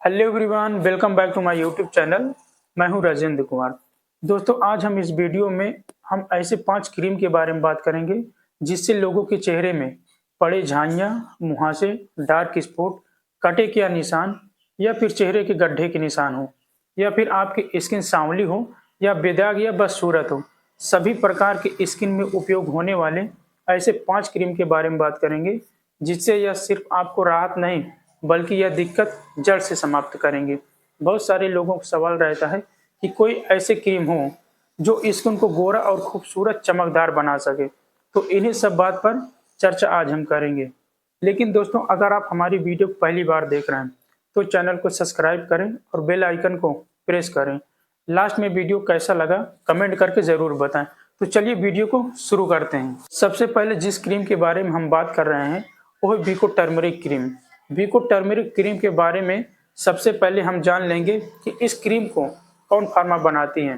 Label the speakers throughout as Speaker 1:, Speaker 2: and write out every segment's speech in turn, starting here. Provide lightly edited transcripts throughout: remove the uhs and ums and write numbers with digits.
Speaker 1: Hello everyone, welcome back to my YouTube channel. मैं हूं राजेंद्र कुमार। दोस्तों, आज हम इस वीडियो में हम ऐसे 5 क्रीम के बारे में बात करेंगे जिससे लोगों के चेहरे में पड़े झाइयाँ, मुहासे, डार्क स्पॉट, कटे के निशान या फिर चेहरे के गड्ढे के निशान हो या फिर आपकी स्किन सांवली हो या बेदाग या बदसूरत हो, सभी प्रकार के स्किन में उपयोग होने वाले ऐसे 5 क्रीम के बारे में बात करेंगे जिससे यह सिर्फ आपको राहत नहीं बल्कि यह दिक्कत जड़ से समाप्त करेंगे। बहुत सारे लोगों को सवाल रहता है कि कोई ऐसे क्रीम हो जो स्किन को गोरा और खूबसूरत चमकदार बना सके, तो इन्हीं सब बात पर चर्चा आज हम करेंगे। लेकिन दोस्तों, अगर आप हमारी वीडियो को पहली बार देख रहे हैं तो चैनल को सब्सक्राइब करें और बेल आइकन को प्रेस करें। लास्ट में वीडियो कैसा लगा कमेंट करके ज़रूर बताएं। तो चलिए वीडियो को शुरू करते हैं। सबसे पहले जिस क्रीम के बारे में हम बात कर रहे हैं वो है Vicco turmeric cream. Vicco turmeric cream के बारे में सबसे पहले हम जान लेंगे कि इस क्रीम को कौन फार्मा बनाती है,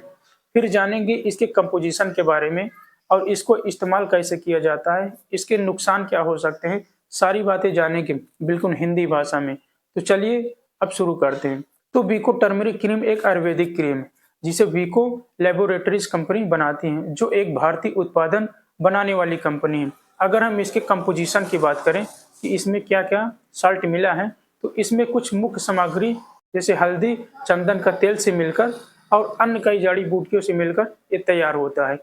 Speaker 1: फिर जानेंगे इसके कंपोजिशन के बारे में और इसको इस्तेमाल कैसे किया जाता है, इसके नुकसान क्या हो सकते हैं, सारी बातें जानेंगे बिल्कुल हिंदी भाषा में। तो चलिए अब शुरू करते हैं। तो विको टर्मरिक क्रीम एक आयुर्वेदिक क्रीम है जिसे विको लेबोरेटरीज कंपनी बनाती है, जो एक भारतीय उत्पादन बनाने वाली कंपनी है। अगर हम इसके कंपोजिशन की बात करें कि इसमें क्या क्या साल्ट मिला है, तो इसमें कुछ मुख्य सामग्री जैसे हल्दी, चंदन का तेल से मिलकर और अन्य कई जड़ी बूटियों से मिलकर ये तैयार होता है।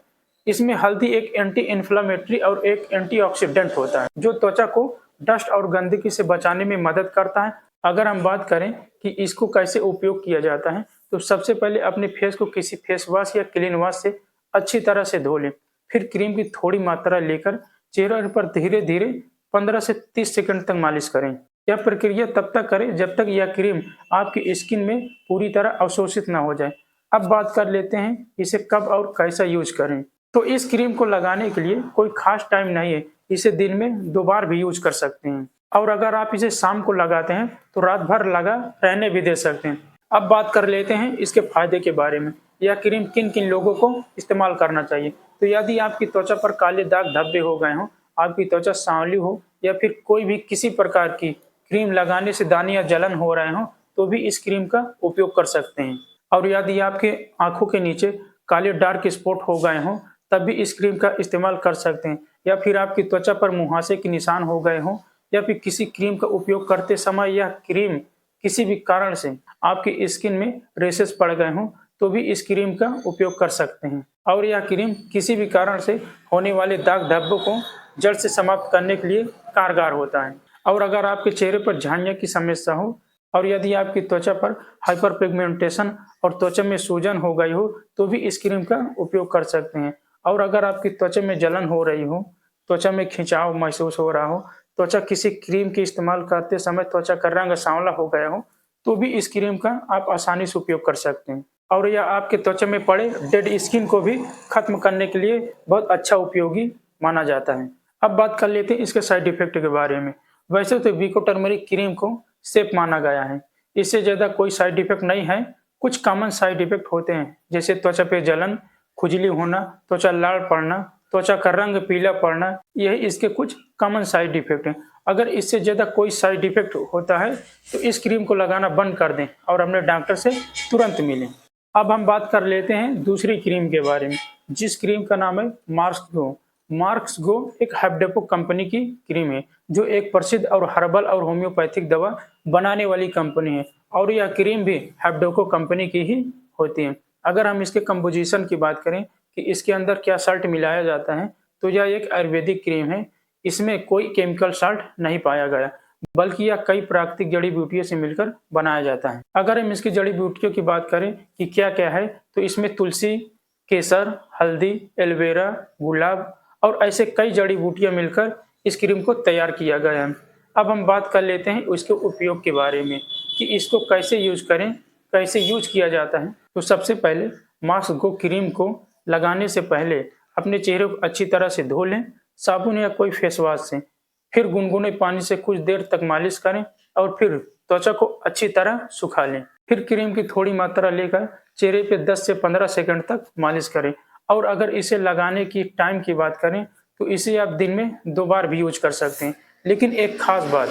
Speaker 1: इसमें हल्दी एक एंटी इन्फ्लामेटरी और एक एंटीऑक्सीडेंट होता है जो त्वचा को डस्ट और गंदगी से बचाने में मदद करता है। अगर हम बात करें कि इसको कैसे उपयोग किया जाता है, तो सबसे पहले अपने फेस को किसी फेस वॉश या क्लीन वॉश से अच्छी तरह से धो लें। फिर क्रीम की थोड़ी मात्रा लेकर चेहरे पर धीरे धीरे 15 से 30 सेकंड तक मालिश करें। यह प्रक्रिया तब तक करें जब तक यह क्रीम आपकी स्किन में पूरी तरह अवशोषित न हो जाए। अब बात कर लेते हैं इसे कब और कैसा यूज करें। तो इस क्रीम को लगाने के लिए कोई खास टाइम नहीं है, इसे दिन में 2 बार भी यूज कर सकते हैं और अगर आप इसे शाम को लगाते हैं तो रात भर लगा रहने भी दे सकते हैं। अब बात कर लेते हैं इसके फायदे के बारे में। यह क्रीम किन किन लोगों को इस्तेमाल करना चाहिए। तो यदि आपकी त्वचा पर काले दाग धब्बे हो गए हों, आपकी त्वचा सांवली हो या फिर कोई भी किसी प्रकार की क्रीम लगाने से दाने या जलन हो रहे हों, तो भी इस क्रीम का उपयोग कर सकते हैं। और यदि आपके आंखों के नीचे काले डार्क स्पॉट हो गए हों, तब भी इस क्रीम का इस्तेमाल कर सकते हैं। या फिर आपकी त्वचा पर मुहासे के निशान हो गए हों या फिर किसी क्रीम का उपयोग करते समय यह क्रीम किसी भी कारण से आपकी स्किन में रेशेस पड़ गए हों, तो भी इस क्रीम का उपयोग कर सकते हैं। और यह क्रीम किसी भी कारण से होने वाले दाग धब्बों को जड़ से समाप्त करने के लिए कारगर होता है। और अगर आपके चेहरे पर झाइयाँ की समस्या हो और यदि आपकी त्वचा पर हाइपर पिगमेंटेशन और त्वचा में सूजन हो गई हो, तो भी इस क्रीम का उपयोग कर सकते हैं। और अगर आपकी त्वचा में जलन हो रही हो, त्वचा में खिंचाव महसूस हो रहा हो, त्वचा किसी क्रीम के इस्तेमाल करते समय त्वचा का रंग सांवला हो गया हो, तो भी इस क्रीम का आप आसानी से उपयोग कर सकते हैं। और यह आपके त्वचा में पड़े डेड स्किन को भी खत्म करने के लिए बहुत अच्छा उपयोगी माना जाता है। अब बात कर लेते हैं इसके साइड इफेक्ट के बारे में। वैसे तो विको टर्मरिक क्रीम को सेफ माना गया है, इससे ज़्यादा कोई साइड इफेक्ट नहीं है। कुछ कॉमन साइड इफेक्ट होते हैं जैसे त्वचा पे जलन, खुजली होना, त्वचा लाल पड़ना, त्वचा का रंग पीला पड़ना, यही इसके कुछ कॉमन साइड इफेक्ट हैं। अगर इससे ज़्यादा कोई साइड इफेक्ट होता है तो इस क्रीम को लगाना बंद कर दें और अपने डॉक्टर से तुरंत मिलें। अब हम बात कर लेते हैं दूसरी क्रीम के बारे में, जिस क्रीम का नाम है मार्क्स गो। मार्क्स गो एक हेप्डेको कंपनी की क्रीम है जो एक प्रसिद्ध और हर्बल और होम्योपैथिक दवा बनाने वाली कंपनी है और यह क्रीम भी हेप्डेको कंपनी की ही होती है। अगर हम इसके कंपोजिशन की बात करें कि इसके अंदर क्या साल्ट मिलाया जाता है, तो यह एक आयुर्वेदिक क्रीम है। इसमें कोई केमिकल साल्ट नहीं पाया गया बल्कि यह कई प्राकृतिक जड़ी बूटियों से मिलकर बनाया जाता है। अगर हम इसकी जड़ी बूटियों की बात करें कि क्या क्या है, तो इसमें तुलसी, केसर, हल्दी, एलोवेरा, गुलाब और ऐसे कई जड़ी बूटियां मिलकर इस क्रीम को तैयार किया गया है। अब हम बात कर लेते हैं उसके उपयोग के बारे में कि इसको कैसे यूज करें, कैसे यूज किया जाता है। तो सबसे पहले मास्क गो क्रीम को लगाने से पहले अपने चेहरे को अच्छी तरह से धो लें साबुन या कोई फेस वॉश से। फिर गुनगुने पानी से कुछ देर तक मालिश करें और फिर त्वचा को अच्छी तरह सुखा लें। फिर क्रीम की थोड़ी मात्रा लेकर चेहरे पे 10 से 15 सेकंड तक मालिश करें। और अगर इसे लगाने की टाइम की बात करें तो इसे आप दिन में 2 बार भी यूज कर सकते हैं। लेकिन एक खास बात,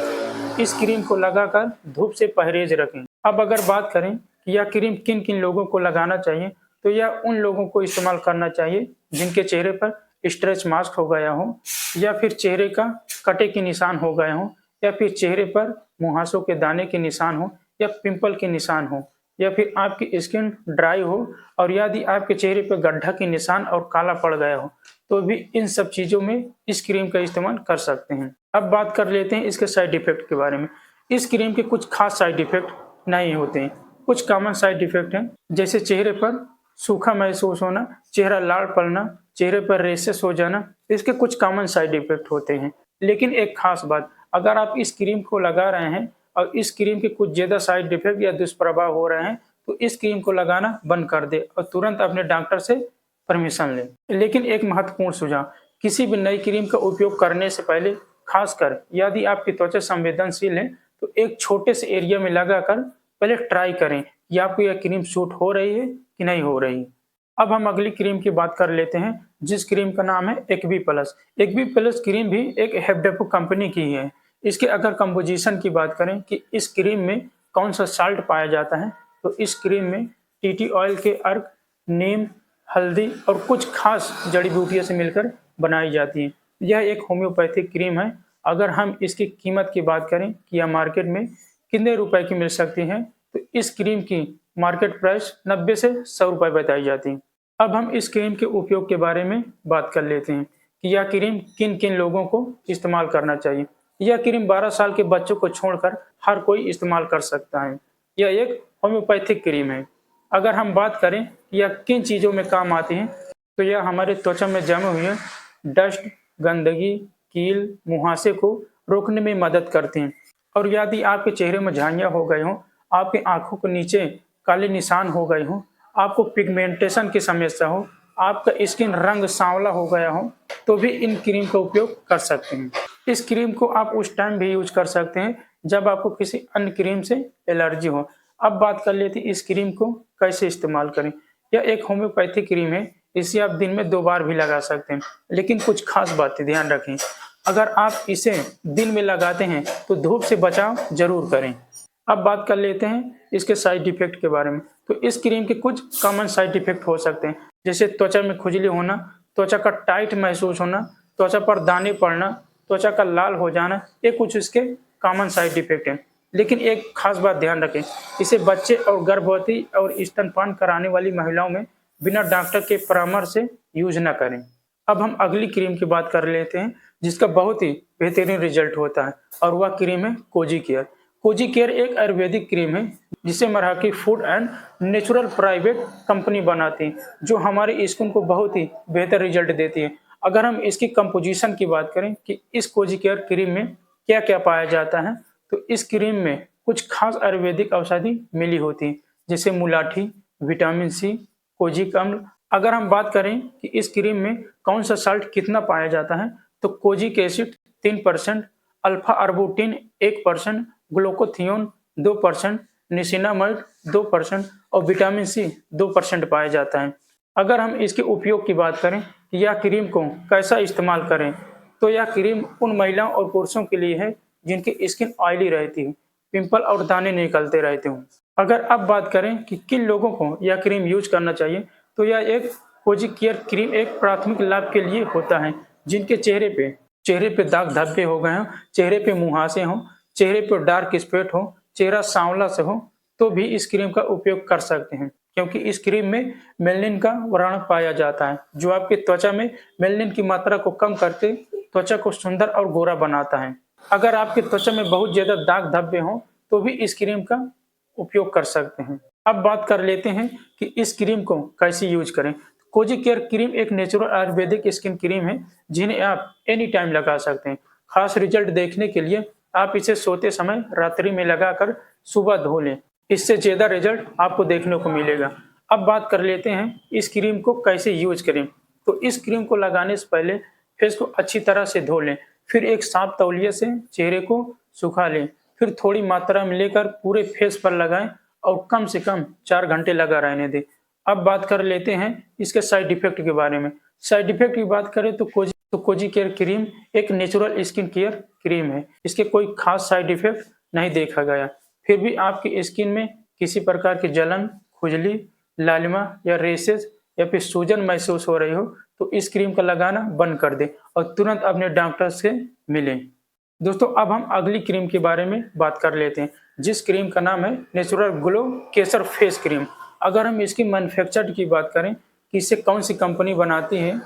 Speaker 1: इस क्रीम को लगाकर धूप से परहेज रखें अब अगर बात करें कि यह क्रीम किन किन लोगों को लगाना चाहिए, तो यह उन लोगों को इस्तेमाल करना चाहिए जिनके चेहरे पर स्ट्रेच मार्क हो गया हो, या फिर चेहरे का कटे के निशान हो गए हों, या फिर चेहरे पर मुहासों के दाने के निशान हो, या पिंपल के निशान हो, या फिर आपकी स्किन ड्राई हो और यदि आपके चेहरे पर गड्ढा के निशान और काला पड़ गया हो, तो भी इन सब चीज़ों में इस क्रीम का इस्तेमाल कर सकते हैं। अब बात कर लेते हैं इसके साइड इफ़ेक्ट के बारे में। इस क्रीम के कुछ खास साइड इफ़ेक्ट नहीं होते हैं। कुछ कॉमन साइड इफ़ेक्ट हैं, जैसे चेहरे पर सूखा महसूस होना, चेहरा लाल पड़ना, चेहरे पर रेशेस हो जाना, इसके कुछ कॉमन साइड इफ़ेक्ट होते हैं। लेकिन एक खास बात, अगर आप इस क्रीम को लगा रहे हैं और इस क्रीम के कुछ ज़्यादा साइड इफ़ेक्ट या दुष्प्रभाव हो रहे हैं, तो इस क्रीम को लगाना बंद कर दें और तुरंत अपने डॉक्टर से परमिशन लें। लेकिन एक महत्वपूर्ण सुझाव, किसी भी नई क्रीम का उपयोग करने से पहले, खासकर यदि आपकी त्वचा संवेदनशील है, तो एक छोटे से एरिया में लगाकर पहले ट्राई करें कि आपको यह क्रीम सूट हो रही है कि नहीं हो रही। अब हम अगली क्रीम की बात कर लेते हैं, जिस क्रीम का नाम है equi plus. Equi plus cream भी एक हेब्डेपो कंपनी की है। इसके अगर कंपोजिशन की बात करें कि इस क्रीम में कौन सा साल्ट पाया जाता है, तो इस क्रीम में टीटी ऑयल के अर्क, नीम, हल्दी और कुछ खास जड़ी बूटियों से मिलकर बनाई जाती है। यह एक होम्योपैथिक क्रीम है। अगर हम इसकी कीमत की बात करें कि यह मार्केट में कितने रुपए की मिल सकती है, तो इस क्रीम की मार्केट प्राइस 90 से 100 रुपए बताई जाती है। अब हम इस क्रीम के उपयोग के बारे में बात कर लेते हैं कि यह क्रीम किन किन लोगों को इस्तेमाल करना चाहिए। यह क्रीम 12 साल के बच्चों को छोड़कर हर कोई इस्तेमाल कर सकता है। यह एक होम्योपैथिक क्रीम है। अगर हम बात करें कि यह किन चीज़ों में काम आती है, तो यह हमारे त्वचा में जमे हुए डस्ट, गंदगी, कील, मुहासे को रोकने में मदद करती हैं। और यदि आपके चेहरे में झाइयाँ हो गई हों, आपकी आंखों के नीचे काले निशान हो गए हों, आपको पिगमेंटेशन की समस्या हो, आपका स्किन रंग सांवला हो गया हो, तो भी इन क्रीम का उपयोग कर सकते हैं। इस क्रीम को आप उस टाइम भी यूज कर सकते हैं जब आपको किसी अन्य क्रीम से एलर्जी हो। अब बात कर लेते हैं इस क्रीम को कैसे इस्तेमाल करें। यह एक होम्योपैथिक क्रीम है, इसे आप दिन में 2 बार भी लगा सकते हैं। लेकिन कुछ खास बातें ध्यान रखें, अगर आप इसे दिन में लगाते हैं तो धूप से बचाव जरूर करें। अब बात कर लेते हैं इसके साइड इफेक्ट के बारे में। तो इस क्रीम के कुछ कॉमन साइड इफेक्ट हो सकते हैं, जैसे त्वचा में खुजली होना, त्वचा का टाइट महसूस होना, त्वचा पर दाने पड़ना, त्वचा का लाल हो जाना, ये कुछ इसके कॉमन साइड इफेक्ट हैं। लेकिन एक खास बात ध्यान रखें, इसे बच्चे और गर्भवती और स्तनपान कराने वाली महिलाओं में बिना डॉक्टर के परामर्श से यूज न करें। अब हम अगली क्रीम की बात कर लेते हैं, जिसका बहुत ही बेहतरीन रिजल्ट होता है, और वह क्रीम है कोजी केयर। कोजी केयर एक आयुर्वेदिक क्रीम है जिसे Marathi food and natural private company बनाती है, जो हमारे स्किन को बहुत ही बेहतर रिजल्ट देती है। अगर हम इसकी कंपोजिशन की बात करें कि इस कोजी केयर क्रीम में क्या क्या पाया जाता है, तो इस क्रीम में कुछ खास आयुर्वेदिक औषधि मिली होती है, जैसे मुलाठी, विटामिन सी, कोजिक अम्ल। अगर हम बात करें कि इस क्रीम में कौन सा साल्ट कितना पाया जाता है, तो कोजिक एसिड 3%, अल्फा अर्बुटिन 1%, ग्लूकोथियोन 2%, निसिनामाइड 2% और विटामिन सी 2% पाया जाता है। अगर हम इसके उपयोग की बात करें कि यह क्रीम को कैसा इस्तेमाल करें, तो यह क्रीम उन महिलाओं और पुरुषों के लिए है जिनकी स्किन ऑयली रहती है, पिंपल और दाने निकलते रहते हों। अगर अब बात करें कि किन लोगों को यह क्रीम यूज करना चाहिए, तो यह एक कोजी केयर क्रीम एक प्राथमिक लाभ के लिए होता है, जिनके चेहरे पे दाग धब्बे हो गए हों, चेहरे पे मुहासे हों, चेहरे पर डार्क स्पॉट हो, चेहरा सांवला से हो, तो भी इस क्रीम का उपयोग कर सकते हैं, क्योंकि इस क्रीम में मेलनिन का व्रण पाया जाता है, जो आपकी त्वचा में मेलनिन की मात्रा को कम करके त्वचा को सुंदर और गोरा बनाता है। अगर आपकी त्वचा में बहुत ज्यादा दाग धब्बे हों, तो भी इस क्रीम का उपयोग कर सकते हैं। अब बात कर लेते हैं कि इस क्रीम को कैसे यूज करें। कोजी केयर क्रीम एक नेचुरल आयुर्वेदिक स्किन क्रीम है, जिन्हें आप एनी टाइम लगा सकते हैं। खास रिजल्ट देखने के लिए आप इसे सोते समय रात्रि में लगाकर सुबह धो लें, इससे ज्यादा रिजल्ट आपको देखने को मिलेगा। अब बात कर लेते हैं इस क्रीम को कैसे यूज करें। तो इस क्रीम को लगाने से पहले फेस को अच्छी तरह से धो लें, फिर एक साफ तौलिए से चेहरे को सुखा लें, फिर थोड़ी मात्रा में लेकर पूरे फेस पर लगाएं और कम से कम 4 घंटे लगा रहने दें। अब बात कर लेते हैं इसके साइड इफेक्ट के बारे में। साइड इफेक्ट की बात करें तो कोजी केयर क्रीम एक नेचुरल स्किन केयर क्रीम है। इसके कोई खास साइड इफेक्ट नहीं देखा गया। फिर भी आपकी स्किन में किसी प्रकार की जलन, खुजली, लालिमा या रेशेज या फिर सूजन महसूस हो रही हो तो इस क्रीम का लगाना बंद कर दें और तुरंत अपने डॉक्टर से मिलें। दोस्तों अब हम अगली क्रीम के बारे में बात कर लेते हैं, जिस क्रीम का नाम है नेचुरल ग्लो केसर फेस क्रीम। अगर हम इसकी मैन्युफैक्चर्ड की बात करें कि इसे कौन सी कंपनी बनाती है,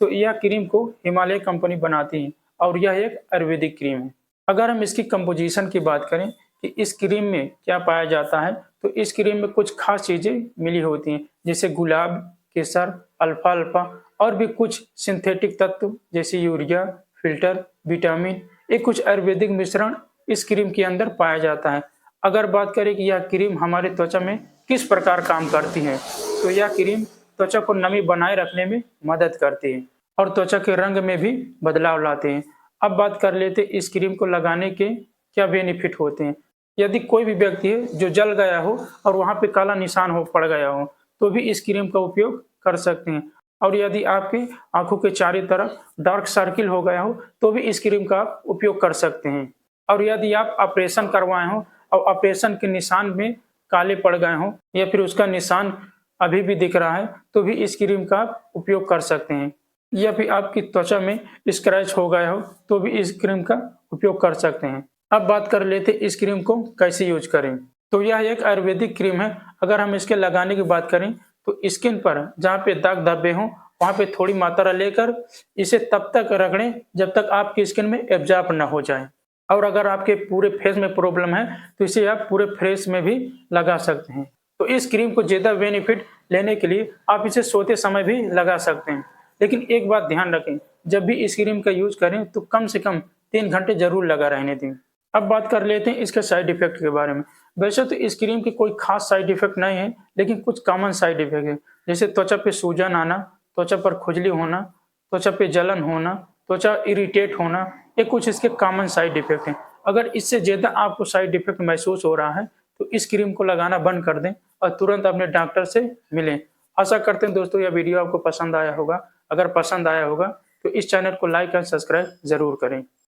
Speaker 1: तो यह क्रीम को हिमालय कंपनी बनाती है और यह एक आयुर्वेदिक क्रीम है। अगर हम इसकी कंपोजिशन की बात करें कि इस क्रीम में क्या पाया जाता है, तो इस क्रीम में कुछ खास चीजें मिली होती हैं, जैसे गुलाब, केसर, अल्फा अल्फा और भी कुछ सिंथेटिक तत्व जैसे यूरिया, फिल्टर, विटामिन, ये कुछ आयुर्वेदिक मिश्रण इस क्रीम के अंदर पाया जाता है। अगर बात करें कि यह क्रीम हमारे त्वचा में किस प्रकार काम करती है, तो यह क्रीम त्वचा को नमी बनाए रखने में मदद करती है और त्वचा के रंग में भी बदलाव लाते हैं। अब बात कर लेते हैं इस क्रीम को लगाने के क्या बेनिफिट होते हैं। यदि कोई भी व्यक्ति है जो जल गया हो और वहां पे काला निशान हो पड़ गया हो, तो भी इस क्रीम का उपयोग कर सकते हैं। और यदि आपके आंखों के चारों तरफ डार्क सर्किल हो गया हो, तो भी इस क्रीम का आप उपयोग कर सकते हैं। और यदि आप ऑपरेशन करवाए हो और ऑपरेशन के निशान में काले पड़ गए हो या फिर उसका निशान अभी भी दिख रहा है, तो भी इस क्रीम का आप उपयोग कर सकते हैं। या फिर आपकी त्वचा में स्क्रैच हो गया हो, तो भी इस क्रीम का उपयोग कर सकते हैं। अब बात कर लेते हैं इस क्रीम को कैसे यूज करें। तो यह एक आयुर्वेदिक क्रीम है। अगर हम इसके लगाने की बात करें तो स्किन पर जहाँ पे दाग धब्बे हों वहाँ पे थोड़ी मात्रा लेकर इसे तब तक रगड़ें जब तक आपकी स्किन में एब्जॉर्ब न हो जाए। और अगर आपके पूरे फेस में प्रॉब्लम है तो इसे आप पूरे फेस में भी लगा सकते हैं। तो इस क्रीम को ज़्यादा बेनिफिट लेने के लिए आप इसे सोते समय भी लगा सकते हैं। लेकिन एक बात ध्यान रखें, जब भी इस क्रीम का यूज करें तो कम से कम 3 घंटे जरूर लगा रहने दें। अब बात कर लेते हैं इसके साइड इफेक्ट के बारे में। वैसे तो इस क्रीम के कोई खास साइड इफेक्ट नहीं है, लेकिन कुछ कॉमन साइड इफेक्ट है, जैसे त्वचा पे सूजन आना, त्वचा पर खुजली होना, त्वचा पे जलन होना, त्वचा इरिटेट होना, ये कुछ इसके कॉमन साइड इफेक्ट हैं। अगर इससे ज़्यादा आपको साइड इफेक्ट महसूस हो रहा है तो इस क्रीम को लगाना बंद कर दें और तुरंत अपने डॉक्टर से मिलें। आशा करते हैं दोस्तों यह वीडियो आपको पसंद आया होगा। अगर पसंद आया होगा तो इस चैनल को लाइक और सब्सक्राइब जरूर करें।